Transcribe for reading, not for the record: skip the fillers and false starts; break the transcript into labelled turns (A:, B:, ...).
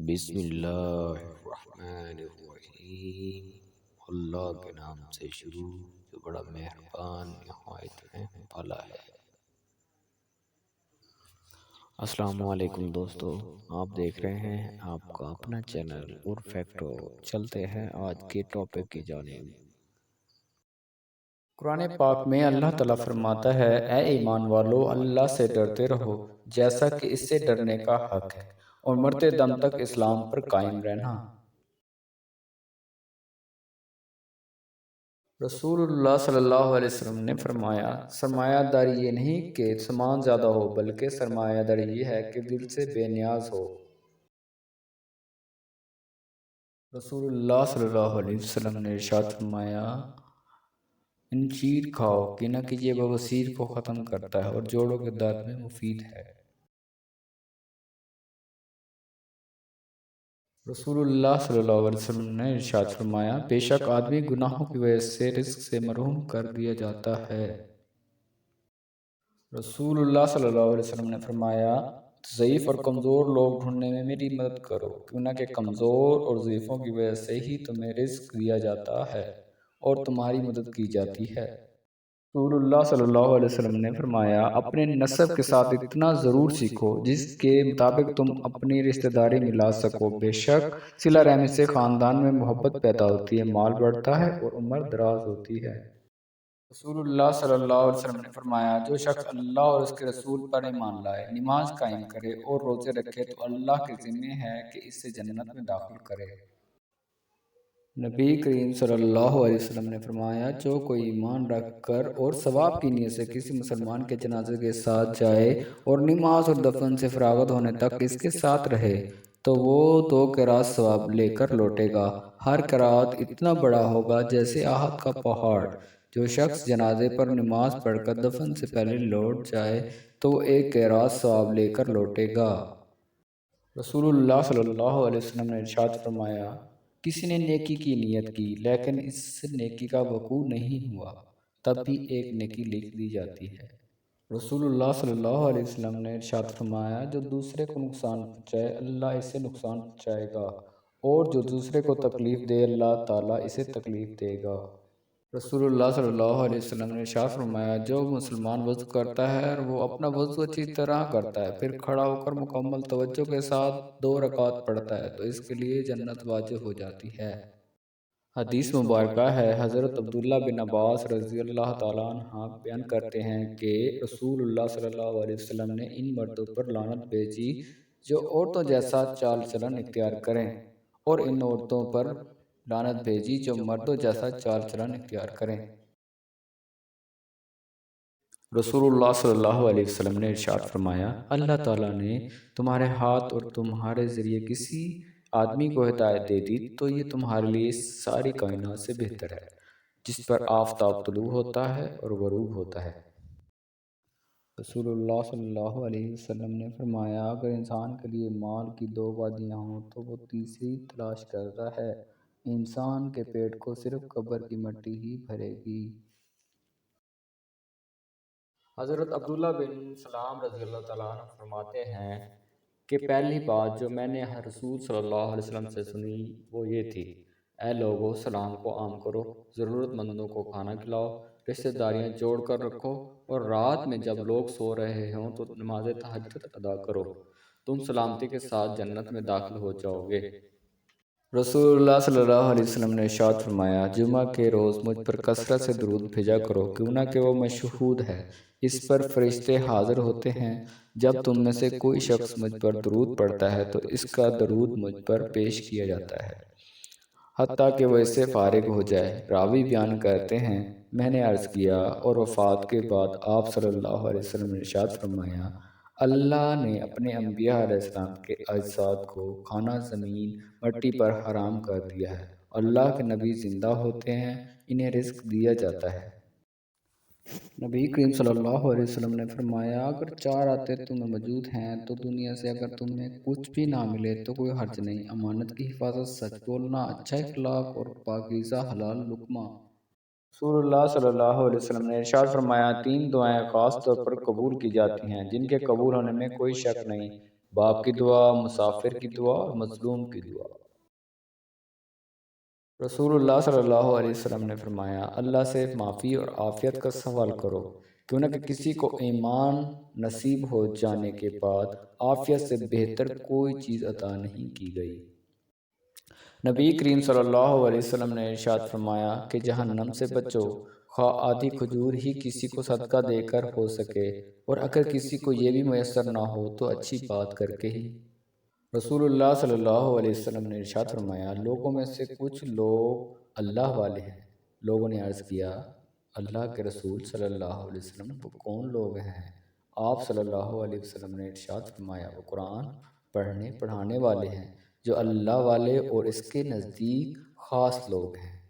A: بسم اللہ الرحمن الرحیم۔ اللہ کے نام سے شروع جو بڑا مہربان نہایت رحم والا ہے۔ السلام علیکم دوستو، آپ دیکھ رہے ہیں آپ کا اپنا چینل اور فیکٹو۔ چلتے ہیں آج کے ٹاپک کی جانب۔
B: قرآن پاک میں اللہ تعالیٰ فرماتا ہے، اے ایمان والو، اللہ سے ڈرتے رہو جیسا کہ اس سے ڈرنے کا حق ہے، اور مرتے دم تک اسلام پر قائم رہنا۔ رسول اللہ صلی اللہ علیہ وسلم نے فرمایا، سرمایہ داری یہ نہیں کہ سامان زیادہ ہو، بلکہ سرمایہ داری یہ ہے کہ دل سے بے نیاز ہو۔ رسول اللہ صلی اللہ علیہ وسلم نے ارشاد فرمایا، انجیر کھاؤ، کینہ کیجیے، بواسیر کو ختم کرتا ہے اور جوڑوں کے درد میں مفید ہے۔ رسول اللہ صلی اللہ علیہ وسلم نے ارشاد فرمایا، بے شک آدمی گناہوں کی وجہ سے رزق سے محروم کر دیا جاتا ہے۔ رسول اللہ صلی اللہ علیہ وسلم نے فرمایا، ضعیف اور کمزور لوگ ڈھونڈنے میں میری مدد کرو، کیونکہ کہ کمزور اور ضعیفوں کی وجہ سے ہی تمہیں رزق دیا جاتا ہے اور تمہاری مدد کی جاتی ہے۔ رسول اللہ صلی اللہ علیہ وسلم نے فرمایا، اپنے نسب کے ساتھ اتنا ضرور سیکھو جس کے مطابق تم اپنی رشتہ داری ملا سکو، بے شک صلہ رحمی سے خاندان میں محبت پیدا ہوتی ہے، مال بڑھتا ہے اور عمر دراز ہوتی ہے۔ رسول اللہ صلی اللہ علیہ وسلم نے فرمایا، جو شخص اللہ اور اس کے رسول پر ایمان لائے، نماز قائم کرے اور روزے رکھے تو اللہ کے ذمہ ہے کہ اسے جنت میں داخل کرے۔ نبی کریم صلی اللہ علیہ وسلم نے فرمایا، جو کوئی ایمان رکھ کر اور ثواب کی نیت سے کسی مسلمان کے جنازے کے ساتھ جائے اور نماز اور دفن سے فراغت ہونے تک اس کے ساتھ رہے تو وہ 2 قرات ثواب لے کر لوٹے گا۔ ہر قرات اتنا بڑا ہوگا جیسے احد کا پہاڑ۔ جو شخص جنازے پر نماز پڑھ کر دفن سے پہلے لوٹ جائے تو وہ 1 قرات ثواب لے کر لوٹے گا۔ رسول اللہ صلی اللہ علیہ وسلم نے ارشاد فرمایا، کسی نے نیکی کی نیت کی لیکن اس نیکی کا وقوع نہیں ہوا، تب بھی ایک نیکی لکھ دی جاتی ہے۔ رسول اللہ صلی اللہ علیہ وسلم نے ارشاد فرمایا، جو دوسرے کو نقصان پہنچائے اللہ اسے نقصان پہنچائے گا، اور جو دوسرے کو تکلیف دے اللہ تعالیٰ اسے تکلیف دے گا۔ رسول اللہ صلی اللہ علیہ وسلم نے ارشاد فرمایا، جو مسلمان وضو کرتا ہے اور وہ اپنا وضو اچھی طرح کرتا ہے، پھر کھڑا ہو کر مکمل توجہ کے ساتھ 2 رکعات پڑھتا ہے تو اس کے لیے جنت واجب ہو جاتی ہے۔ حدیث مبارکہ ہے، حضرت عبداللہ بن عباس رضی اللہ تعالیٰ عنہ بیان کرتے ہیں کہ رسول اللہ صلی اللہ علیہ وسلم نے ان مردوں پر لعنت بھیجی جو عورتوں جیسا چال چلن اختیار کریں، اور ان عورتوں پر لعنت بھیجی جو مردوں جیسا چال چلن اختیار کریں۔ رسول اللہ صلی اللہ علیہ وسلم نے ارشاد فرمایا، اللہ تعالیٰ نے تمہارے ہاتھ اور تمہارے ذریعے کسی آدمی کو ہدایت دے دی تو یہ تمہارے لیے ساری کائنات سے بہتر ہے، جس پر آفتاب طلوع ہوتا ہے اور غروب ہوتا ہے۔ رسول اللہ صلی اللہ علیہ وسلم نے فرمایا، اگر انسان کے لیے مال کی 2 وادیاں ہوں تو وہ تیسری تلاش کرتا ہے، انسان کے پیٹ کو صرف قبر کی مٹی ہی بھرے گی۔ حضرت عبداللہ بن سلام رضی اللہ تعالیٰ عنہ فرماتے ہیں کہ پہلی بات جو میں نے رسول صلی اللہ علیہ وسلم سے سنی وہ یہ تھی، اے لوگو، سلام کو عام کرو، ضرورت مندوں کو کھانا کھلاؤ، رشتہ داریاں جوڑ کر رکھو، اور رات میں جب لوگ سو رہے ہوں تو نماز تہجد ادا کرو، تم سلامتی کے ساتھ جنت میں داخل ہو جاؤ گے۔ رسول اللہ صلی اللہ علیہ وسلم نے ارشاد فرمایا، جمعہ کے روز مجھ پر کثرت سے درود بھیجا کرو، کیوں کہ وہ مشہود ہے، اس پر فرشتے حاضر ہوتے ہیں۔ جب تم میں سے کوئی شخص مجھ پر درود پڑھتا ہے تو اس کا درود مجھ پر پیش کیا جاتا ہے حتیٰ کہ وہ اس سے فارغ ہو جائے۔ راوی بیان کرتے ہیں، میں نے عرض کیا، اور وفات کے بعد آپ صلی اللہ علیہ وسلم نے ارشاد فرمایا، اللہ نے اپنے انبیاء علیہ السلام کے اجساد کو کھانا زمین مٹی پر حرام کر دیا ہے، اللہ کے نبی زندہ ہوتے ہیں، انہیں رزق دیا جاتا ہے۔ نبی کریم صلی اللہ علیہ وسلم نے فرمایا، اگر 4 آتے تمہیں موجود ہیں تو دنیا سے اگر تمہیں کچھ بھی نہ ملے تو کوئی حرج نہیں، امانت کی حفاظت، سچ بولنا، اچھا اخلاق اور پاکیزہ حلال لقمہ۔ رسول اللہ صلی اللہ علیہ وسلم نے ارشاد فرمایا، 3 دعائیں خاص طور پر قبول کی جاتی ہیں جن کے قبول ہونے میں کوئی شک نہیں، باپ کی دعا، مسافر کی دعا اور مظلوم کی دعا۔ رسول اللہ صلی اللہ علیہ وسلم نے فرمایا، اللہ سے معافی اور عافیت کا سوال کرو، کیوں نہ کہ کسی کو ایمان نصیب ہو جانے کے بعد عافیت سے بہتر کوئی چیز عطا نہیں کی گئی۔ نبی کریم صلی اللہ علیہ وسلم نے ارشاد فرمایا کہ جہنم سے بچو، خواہ آدھی کھجور ہی کسی کو صدقہ دے کر ہو سکے، اور اگر کسی کو یہ بھی میسر نہ ہو تو اچھی بات کر کے ہی۔ رسول اللہ صلی اللہ علیہ وسلم نے ارشاد فرمایا، لوگوں میں سے کچھ لوگ اللہ والے ہیں۔ لوگوں نے عرض کیا، اللہ کے رسول صلی اللہ علیہ وسلم وہ کون لوگ ہیں؟ آپ صلی اللہ علیہ وسلم نے ارشاد فرمایا، وہ قرآن پڑھنے پڑھانے والے ہیں، جو اللہ والے اور اس کے نزدیک خاص لوگ ہیں۔